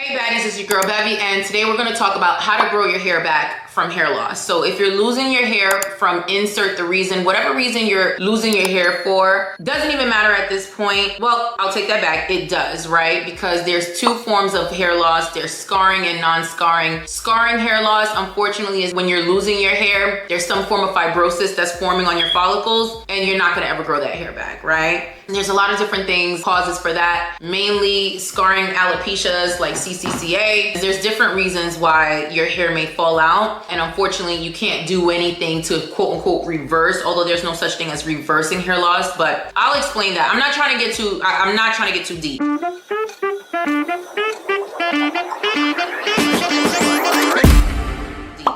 Hey baddies, it's your girl Bevy, and today we're going to talk about how to grow your hair back from hair loss. So if you're losing your hair from insert the reason, whatever reason you're losing your hair for, doesn't even matter at this point. Well, I'll take that back. It does, right? Because there's two forms of hair loss. There's scarring and non-scarring. Scarring hair loss, unfortunately, is when you're losing your hair. There's some form of fibrosis that's forming on your follicles, and you're not going to ever grow that hair back, right? And there's a lot of different things, causes for that, mainly scarring alopecias like CCCA. There's different reasons why your hair may fall out, and unfortunately you can't do anything to quote unquote reverse, although there's no such thing as reversing hair loss, but I'll explain that. I'm not trying to get too deep.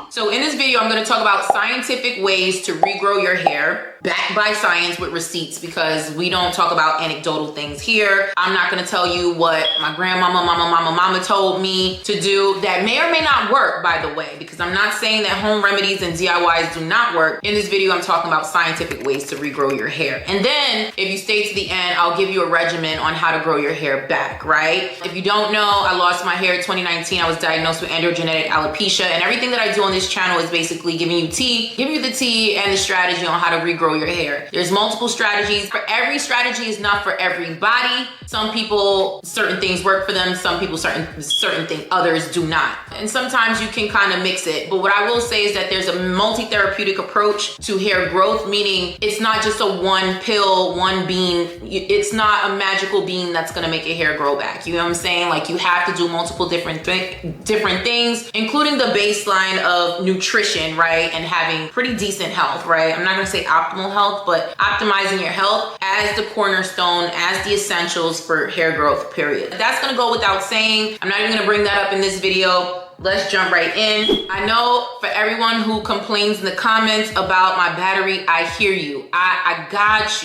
So in this video, I'm going to talk about scientific ways to regrow your hair, backed by science with receipts, because we don't talk about anecdotal things here. I'm not going to tell you what my grandmama, mama told me to do that may or may not work, by the way, because I'm not saying that home remedies and DIYs do not work. In this video, I'm talking about scientific ways to regrow your hair. And then if you stay to the end, I'll give you a regimen on how to grow your hair back, right? If you don't know, I lost my hair in 2019. I was diagnosed with androgenetic alopecia, and everything that I do on this channel is basically giving you the tea and the strategy on how to regrow your hair. There's multiple strategies. For every strategy is not for everybody. Some people, certain things work for them. Some people, certain things, others do not. And sometimes you can kind of mix it. But what I will say is that there's a multi-therapeutic approach to hair growth, meaning it's not just a one pill, one bean. It's not a magical bean that's gonna make your hair grow back. You know what I'm saying? Like, you have to do multiple different things, including the baseline of nutrition, right? And having pretty decent health, right? I'm not gonna say optimal health, but optimizing your health as the cornerstone, as the essentials for hair growth, period. That's gonna go without saying. I'm not even gonna bring that up in this video. Let's jump right in. I know for everyone who complains in the comments about my battery, I hear you. I got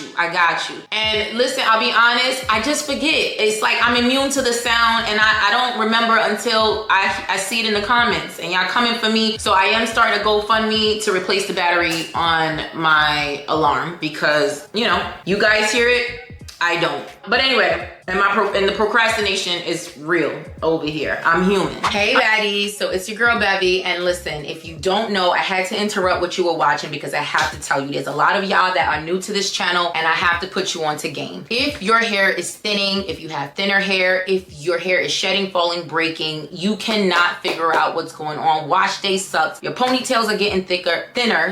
you. And listen, I'll be honest, I just forget. It's like I'm immune to the sound, and I don't remember until I see it in the comments, and y'all coming for me. So I am starting a GoFundMe to replace the battery on my alarm, because, you know, you guys hear it, I don't. But anyway, and the procrastination is real over here. I'm human. Hey baddies, so it's your girl Bevy, and listen, if you don't know, I had to interrupt what you were watching because I have to tell you, there's a lot of y'all that are new to this channel, and I have to put you on to game. If your hair is thinning, if you have thinner hair, if your hair is shedding, falling, breaking, you cannot figure out what's going on. Wash day sucks. Your ponytails are getting thinner,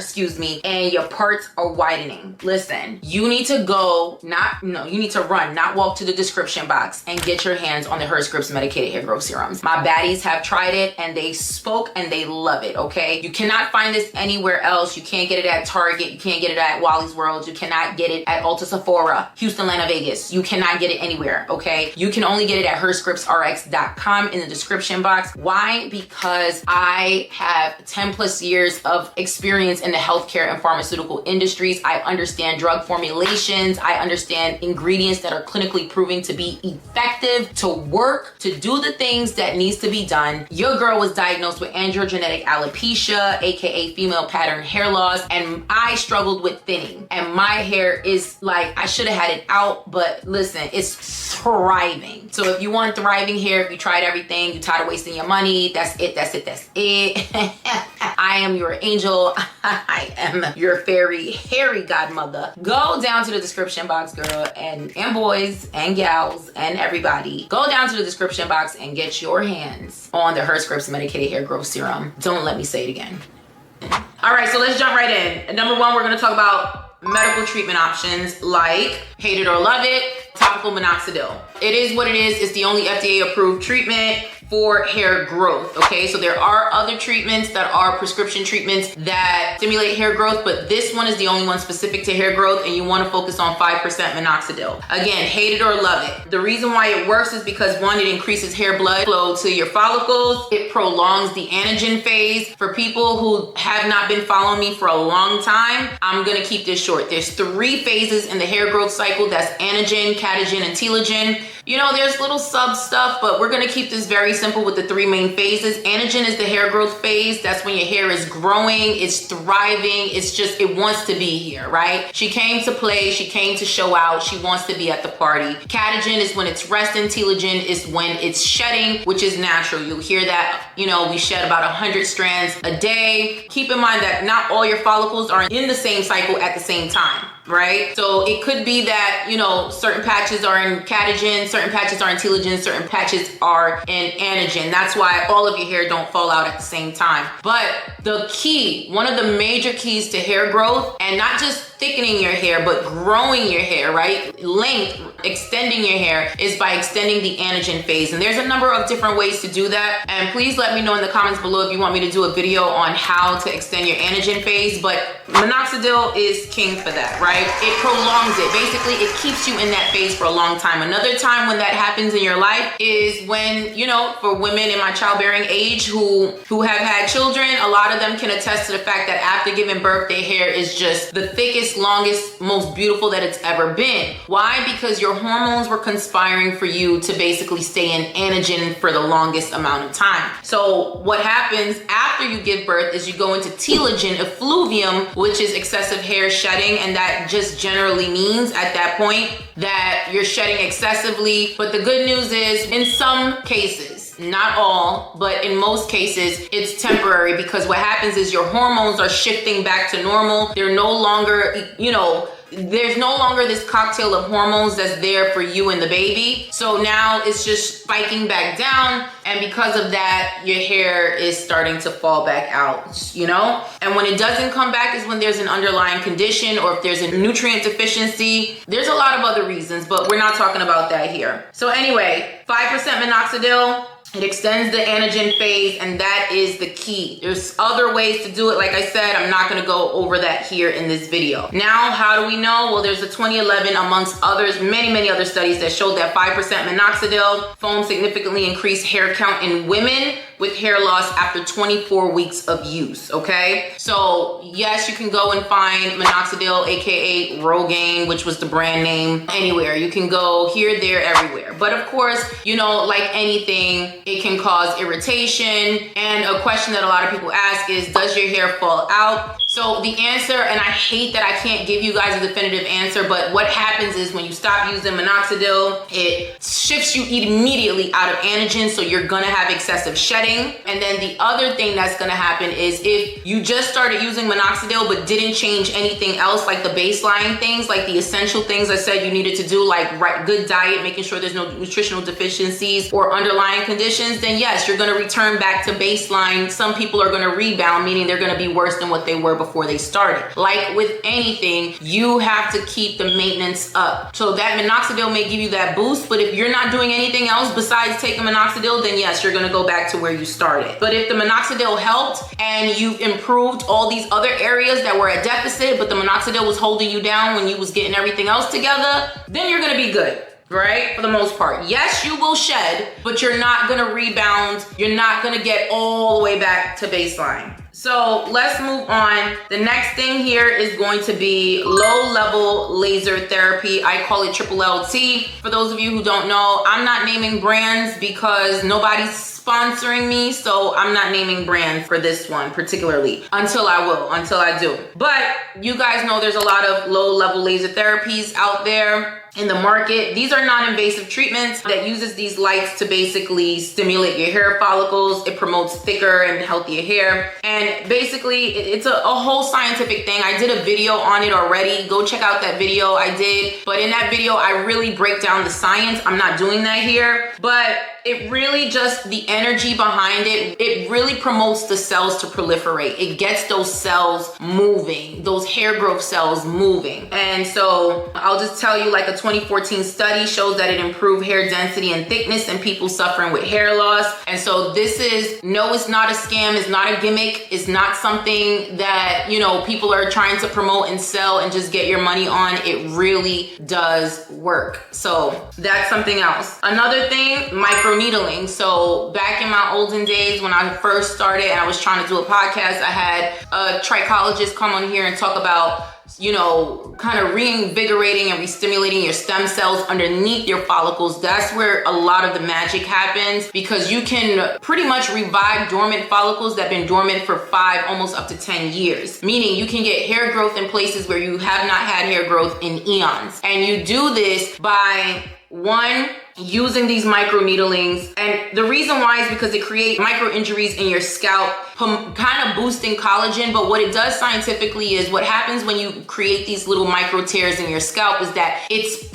and your parts are widening. Listen, you need to you need to run, not walk to the description box and get your hands on the Hairscripts medicated hair growth serums. My baddies have tried it and they spoke and they love it, okay? You cannot find this anywhere else. You can't get it at Target. You can't get it at Wally's World. You cannot get it at Ulta Sephora, Houston, Atlanta, Vegas. You cannot get it anywhere, okay? You can only get it at hairscriptsrx.com in the description box. Why? Because I have 10 plus years of experience in the healthcare and pharmaceutical industries. I understand drug formulations. I understand ingredients that are clinically proving to be effective, to work, to do the things that needs to be done. Your girl was diagnosed with androgenetic alopecia, aka female pattern hair loss, and I struggled with thinning, and my hair is like, I should have had it out, but listen, it's thriving. So if you want thriving hair, if you tried everything, you tired of wasting your money, that's it. I am your angel. I am your fairy hairy godmother. Go down to the description box, girl, and boys and gals and everybody. Go down to the description box and get your hands on the Hairscripts medicated hair growth serum. Don't let me say it again. All right, so let's jump right in. And number one, we're gonna talk about medical treatment options like hate it or love it, topical minoxidil. It is what it is. It's the only FDA approved treatment for hair growth, okay? So there are other treatments that are prescription treatments that stimulate hair growth, but this one is the only one specific to hair growth, and you wanna focus on 5% minoxidil. Again, hate it or love it. The reason why it works is because one, it increases hair blood flow to your follicles. It prolongs the anagen phase. For people who have not been following me for a long time, I'm gonna keep this short. There's 3 phases in the hair growth cycle. That's anagen, catagen, and telogen. You know, there's little sub stuff, but we're gonna keep this very simple with the 3 main phases. Anagen is the hair growth phase. That's when your hair is growing, it's thriving, it's just, it wants to be here, right? She came to play, she came to show out, she wants to be at the party. Catagen is when it's resting, telogen is when it's shedding, which is natural. You'll hear that, you know, we shed about 100 strands a day. Keep in mind that not all your follicles are in the same cycle at the same time, right? So it could be that, you know, certain patches are in catagen, certain patches are in telogen, certain patches are in anagen. That's why all of your hair don't fall out at the same time. But the key, one of the major keys to hair growth, and not just thickening your hair, but growing your hair, right? Length, extending your hair, is by extending the anagen phase. And there's a number of different ways to do that. And please let me know in the comments below if you want me to do a video on how to extend your anagen phase. But minoxidil is king for that, right? It prolongs it. Basically, it keeps you in that phase for a long time. Another time when that happens in your life is when, you know, for women in my childbearing age who have had children, a lot of them can attest to the fact that after giving birth, their hair is just the thickest, longest, most beautiful that it's ever been. Why? Because your hormones were conspiring for you to basically stay in anagen for the longest amount of time. So what happens after you give birth is you go into telogen effluvium, which is excessive hair shedding, and that just generally means at that point that you're shedding excessively. But the good news is, in some cases, not all, but in most cases, it's temporary, because what happens is your hormones are shifting back to normal. They're no longer, you know, there's no longer this cocktail of hormones that's there for you and the baby. So now it's just spiking back down. And because of that, your hair is starting to fall back out, you know? And when it doesn't come back is when there's an underlying condition, or if there's a nutrient deficiency. There's a lot of other reasons, but we're not talking about that here. So anyway, 5% minoxidil. It extends the anagen phase, and that is the key. There's other ways to do it. Like I said, I'm not gonna go over that here in this video. Now, how do we know? Well, there's a 2011, amongst others, many other studies that showed that 5% minoxidil foam significantly increased hair count in women with hair loss after 24 weeks of use, okay? So yes, you can go and find minoxidil, AKA Rogaine, which was the brand name, anywhere. You can go here, there, everywhere. But of course, you know, like anything, it can cause irritation. And a question that a lot of people ask is, does your hair fall out? So the answer, and I hate that I can't give you guys a definitive answer, but what happens is when you stop using minoxidil, it shifts you immediately out of anagen, so you're gonna have excessive shedding. And then the other thing that's gonna happen is if you just started using minoxidil but didn't change anything else, like the baseline things, like the essential things I said you needed to do, like good diet, making sure there's no nutritional deficiencies or underlying conditions, then yes, you're gonna return back to baseline. Some people are gonna rebound, meaning they're gonna be worse than what they were before they started. Like with anything, you have to keep the maintenance up. So that minoxidil may give you that boost, but if you're not doing anything else besides taking minoxidil, then yes, you're gonna go back to where you started. But if the minoxidil helped and you've improved all these other areas that were at deficit, but the minoxidil was holding you down when you was getting everything else together, then you're gonna be good. Right? For the most part. Yes, you will shed, but you're not gonna rebound. You're not gonna get all the way back to baseline. So let's move on. The next thing here is going to be low-level laser therapy. I call it triple LT. For those of you who don't know, I'm not naming brands because nobody's sponsoring me, so I'm not naming brands for this one particularly until I do. But you guys know there's a lot of low-level laser therapies out there in the market. These are non-invasive treatments that uses these lights to basically stimulate your hair follicles. It promotes thicker and healthier hair. And basically it's a whole scientific thing. I did a video on it already. Go check out that video I did. But in that video, I really break down the science. I'm not doing that here, but it really just, the energy behind it, it really promotes the cells to proliferate. It gets those cells moving, those hair growth cells moving. And so I'll just tell you, like a 2014 study shows that it improved hair density and thickness in people suffering with hair loss. And so this is, no, it's not a scam. It's not a gimmick. It's not something that, you know, people are trying to promote and sell and just get your money on. It really does work. So that's something else. Another thing, microneedling. microneedling. So back in my olden days when I first started and I was trying to do a podcast, I had a trichologist come on here and talk about, you know, kind of reinvigorating and restimulating your stem cells underneath your follicles. That's where a lot of the magic happens, because you can pretty much revive dormant follicles that have been dormant for 5, almost up to 10 years. Meaning you can get hair growth in places where you have not had hair growth in eons. And you do this by, one, using these microneedlings. And the reason why is because it creates micro injuries in your scalp, kind of boosting collagen. But what it does scientifically is what happens when you create these little micro tears in your scalp is that it's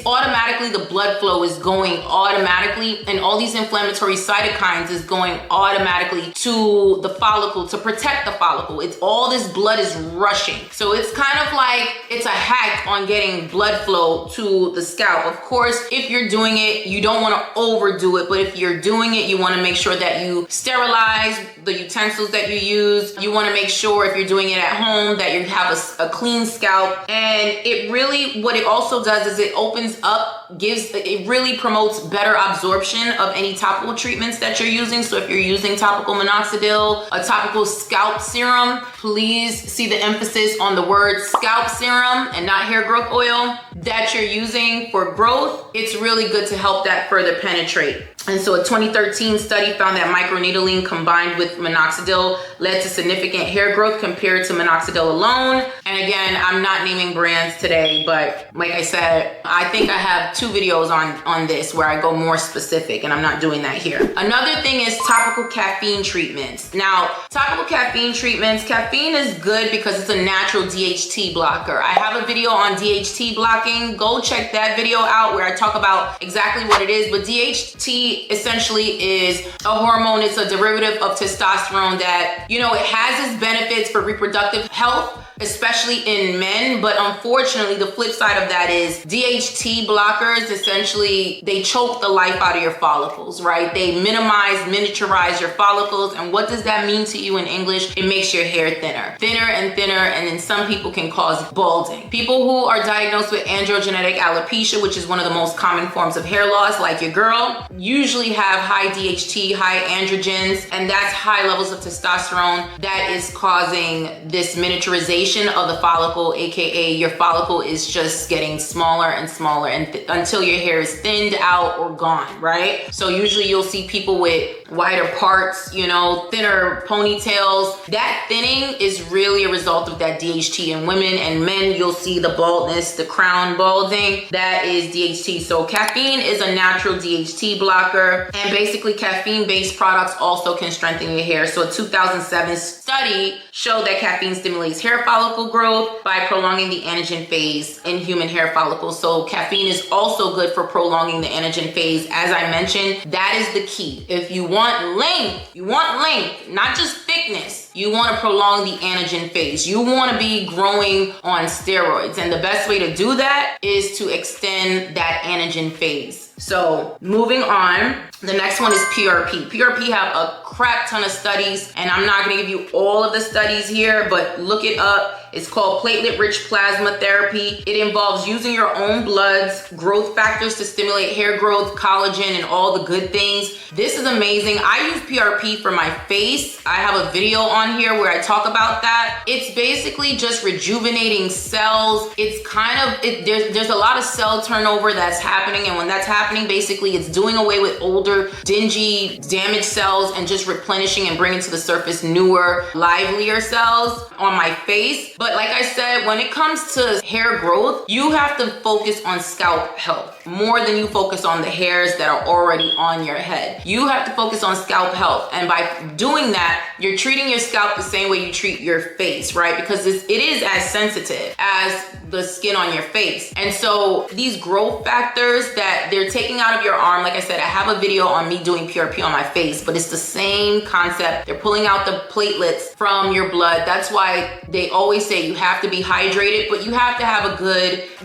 automatically, the blood flow is going automatically, and all these inflammatory cytokines is going automatically to the follicle to protect the follicle. It's all this blood is rushing. So it's kind of like, it's a hack on getting blood flow to the scalp. Of course, if you're doing it, you don't want to overdo it, but if you're doing it, you want to make sure that you sterilize the utensils that you use. You want to make sure, if you're doing it at home, that you have a clean scalp. And it really, what it also does is it opens up, it really promotes better absorption of any topical treatments that you're using. So if you're using topical minoxidil, a topical scalp serum, please see the emphasis on the word scalp serum and not hair growth oil that you're using for growth. It's really good to help that further penetrate. And so a 2013 study found that microneedling combined with minoxidil led to significant hair growth compared to minoxidil alone. And again, I'm not naming brands today, but like I said, I think I have 2 videos on this where I go more specific, and I'm not doing that here. Another thing is topical caffeine treatments. Now, topical caffeine treatments, caffeine is good because it's a natural DHT blocker. I have a video on DHT blocking. Go check that video out where I talk about exactly what it is. But DHT essentially is a hormone. It's a derivative of testosterone that, you know, it has its benefits for reproductive health, especially in men. But unfortunately, the flip side of that is DHT blockers, essentially, they choke the life out of your follicles, right? They miniaturize your follicles. And what does that mean to you in English? It makes your hair thinner and thinner. And then some people can cause balding. People who are diagnosed with androgenetic alopecia, which is one of the most common forms of hair loss, like your girl, usually have high DHT, high androgens, and that's high levels of testosterone that is causing this miniaturization of the follicle, aka your follicle is just getting smaller and smaller until your hair is thinned out or gone, right? So usually you'll see people with wider parts, you know, thinner ponytails. That thinning is really a result of that DHT. In women and men, you'll see the baldness, the crown balding, that is DHT. So caffeine is a natural DHT blocker, and basically caffeine-based products also can strengthen your hair. So a 2007 study showed that caffeine stimulates hair follicle growth by prolonging the anagen phase in human hair follicles. So caffeine is also good for prolonging the anagen phase. As I mentioned, that is the key. If you want length, not just thickness. You want to prolong the anagen phase. You want to be growing on steroids. And the best way to do that is to extend that anagen phase. So moving on, the next one is PRP. PRP have a crap ton of studies, and I'm not going to give you all of the studies here, but look it up. It's called platelet-rich plasma therapy. It involves using your own blood's growth factors to stimulate hair growth, collagen, and all the good things. This is amazing. I use PRP for my face. I have a video on here where I talk about that. It's basically just rejuvenating cells. It's kind of, there's a lot of cell turnover that's happening, and when that's happening, basically it's doing away with older, dingy, damaged cells and just replenishing and bringing to the surface newer, livelier cells on my face. But like I said, when it comes to hair growth, you have to focus on scalp health more than you focus on the hairs that are already on your head. You have to focus on scalp health. And by doing that, you're treating your scalp the same way you treat your face, right? Because it is as sensitive as the skin on your face. And so these growth factors that they're taking out of your arm, like I said, I have a video on me doing PRP on my face, but it's the same concept. They're pulling out the platelets from your blood. That's why they always say you have to be hydrated, but you have to have a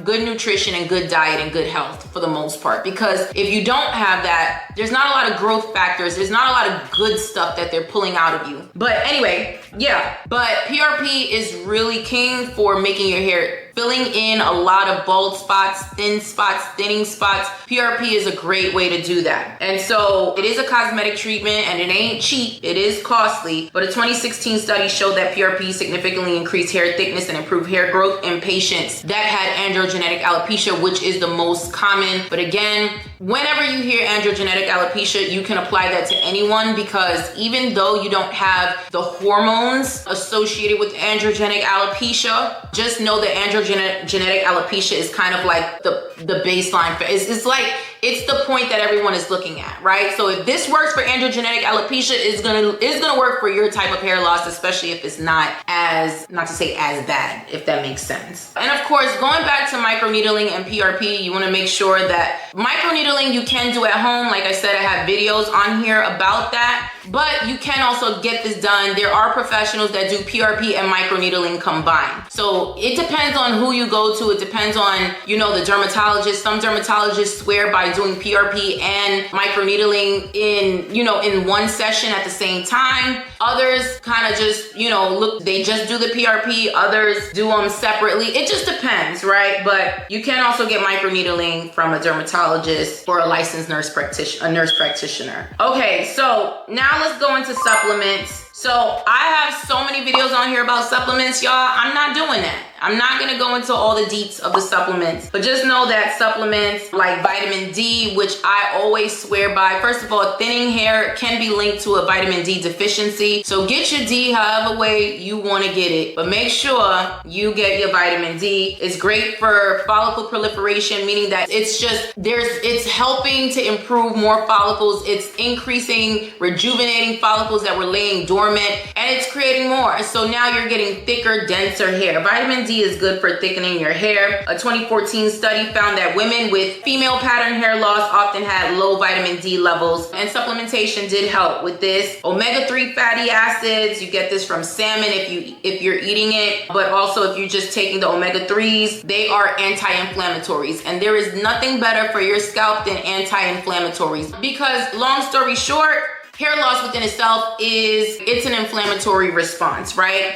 good nutrition and good diet and good health for the most part. Because if you don't have that, there's not a lot of growth factors. There's not a lot of good stuff that they're pulling out of you. But anyway, yeah, but PRP is really king for making your hair filling in a lot of bald spots, thin spots, thinning spots, PRP is a great way to do that. And so it is a cosmetic treatment and it ain't cheap. It is costly, but a 2016 study showed that PRP significantly increased hair thickness and improved hair growth in patients that had androgenetic alopecia, which is the most common. But again, whenever you hear androgenetic alopecia, you can apply that to anyone, because even though you don't have the hormones associated with androgenetic alopecia, just know that androgenetic alopecia is kind of like the baseline. It's like, it's the point that everyone is looking at, right? So if this works for androgenetic alopecia, it's gonna work for your type of hair loss, especially if it's not to say as bad, if that makes sense. And of course, going back to microneedling and PRP, you wanna make sure that microneedling you can do at home. Like I said, I have videos on here about that, but you can also get this done. There are professionals that do PRP and microneedling combined. So it depends on who you go to. It depends on, the dermatologist. Some dermatologists swear by doing PRP and microneedling in one session at the same time. Others kind of just, they just do the PRP. Others do them separately. It just depends, right? But you can also get microneedling from a dermatologist or a licensed nurse practitioner. Okay, so now let's go into supplements. So I have so many videos on here about supplements, y'all. I'm not doing that. I'm not gonna go into all the deets of the supplements, but just know that supplements like vitamin D, which I always swear by. First of all, thinning hair can be linked to a vitamin D deficiency. So get your D however way you wanna get it, but make sure you get your vitamin D. It's great for follicle proliferation, meaning that it's helping to improve more follicles. It's increasing, rejuvenating follicles that were laying dormant, and it's creating more. So now you're getting thicker, denser hair. Vitamin D is good for thickening your hair. A 2014 study found that women with female pattern hair loss often had low vitamin D levels, and supplementation did help with this. Omega-3 fatty acids, you get this from salmon if you're eating it, but also if you're just taking the omega-3s, they are anti-inflammatories, and there is nothing better for your scalp than anti-inflammatories, because long story short, hair loss within itself it's an inflammatory response, right?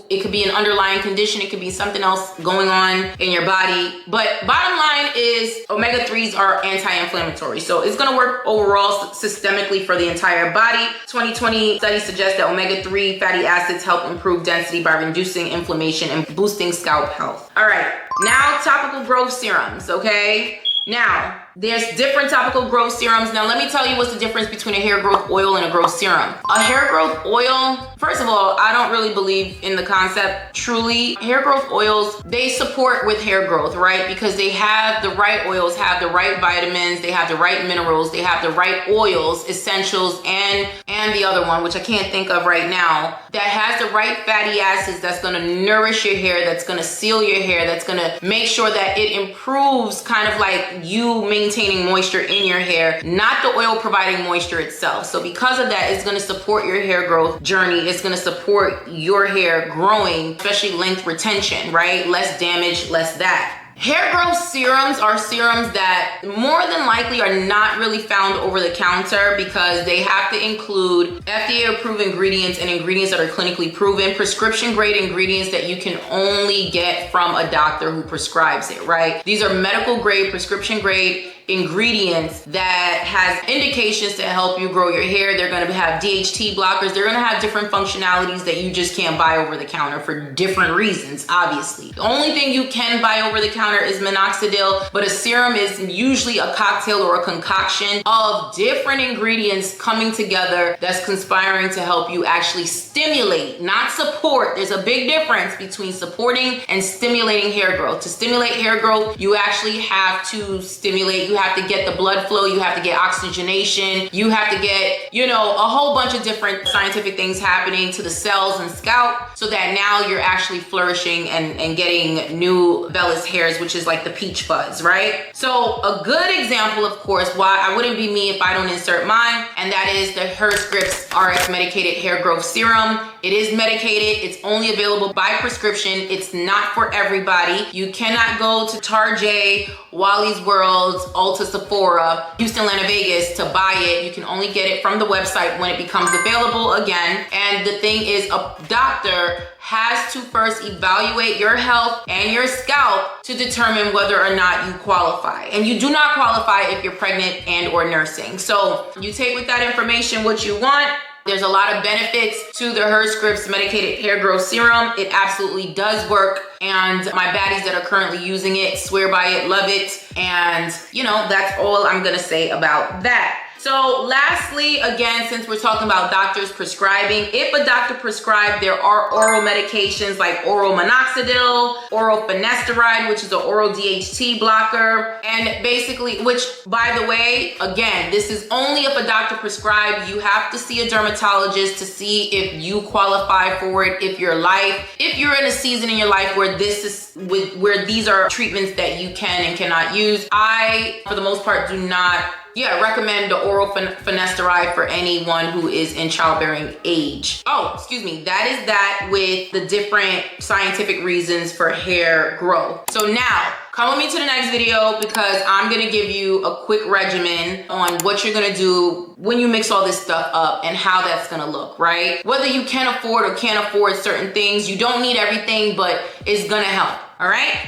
It could be an underlying condition, it could be something else going on in your body. But bottom line is omega-3s are anti-inflammatory. So it's gonna work overall systemically for the entire body. 2020 studies suggest that omega-3 fatty acids help improve density by reducing inflammation and boosting scalp health. All right, now topical growth serums, okay? Now, there's different topical growth serums. Now, let me tell you what's the difference between a hair growth oil and a growth serum. A hair growth oil, first of all, I don't really believe in the concept. Truly, hair growth oils, they support with hair growth, right? Because they have the right oils, have the right vitamins, they have the right minerals, they have the right oils, essentials, and the other one, which I can't think of right now, that has the right fatty acids that's gonna nourish your hair, that's gonna seal your hair, that's gonna make sure that it improves kind of like you maintaining moisture in your hair, not the oil providing moisture itself. So because of that, it's gonna support your hair growth journey. It's gonna support your hair growing, especially length retention, right? Less damage, less that. Hair growth serums are serums that more than likely are not really found over the counter, because they have to include FDA approved ingredients and ingredients that are clinically proven, prescription grade ingredients that you can only get from a doctor who prescribes it, right? These are medical grade, prescription grade ingredients that has indications to help you grow your hair. They're going to have DHT blockers. They're going to have different functionalities that you just can't buy over the counter for different reasons, obviously. The only thing you can buy over the counter is minoxidil, but a serum is usually a cocktail or a concoction of different ingredients coming together that's conspiring to help you actually stimulate, not support. There's a big difference between supporting and stimulating hair growth. To stimulate hair growth, you actually have to stimulate. You have to get the blood flow, you have to get oxygenation, you have to get, a whole bunch of different scientific things happening to the cells and scalp, so that now you're actually flourishing and getting new vellus hairs, which is like the peach fuzz, right? So a good example, of course, why I wouldn't be me if I don't insert mine, and that is the Hairscripts RX medicated hair growth serum. It is medicated. It's only available by prescription. It's not for everybody. You cannot go to Target, Wally's World, Ulta, Sephora, Houston, Atlanta, Vegas to buy it. You can only get it from the website when it becomes available again. And the thing is, a doctor has to first evaluate your health and your scalp to determine whether or not you qualify. And you do not qualify if you're pregnant and or nursing. So you take with that information what you want. There's a lot of benefits to the Hairscripts medicated hair growth serum. It absolutely does work. And my baddies that are currently using it swear by it, love it. And you know, that's all I'm gonna say about that. So lastly, again, since we're talking about doctors prescribing, if a doctor prescribed, there are oral medications like oral minoxidil, oral finasteride, which is an oral DHT blocker. And basically, which by the way, again, this is only if a doctor prescribed. You have to see a dermatologist to see if you qualify for it, if you're in a season in your life where where these are treatments that you can and cannot use. I, for the most part, do not recommend the oral finasteride for anyone who is in childbearing age. Oh, excuse me. That is that with the different scientific reasons for hair growth. So now, come with me to the next video because I'm gonna give you a quick regimen on what you're gonna do when you mix all this stuff up and how that's gonna look, right? Whether you can afford or can't afford certain things, you don't need everything, but it's gonna help, all right?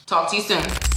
Talk to you soon.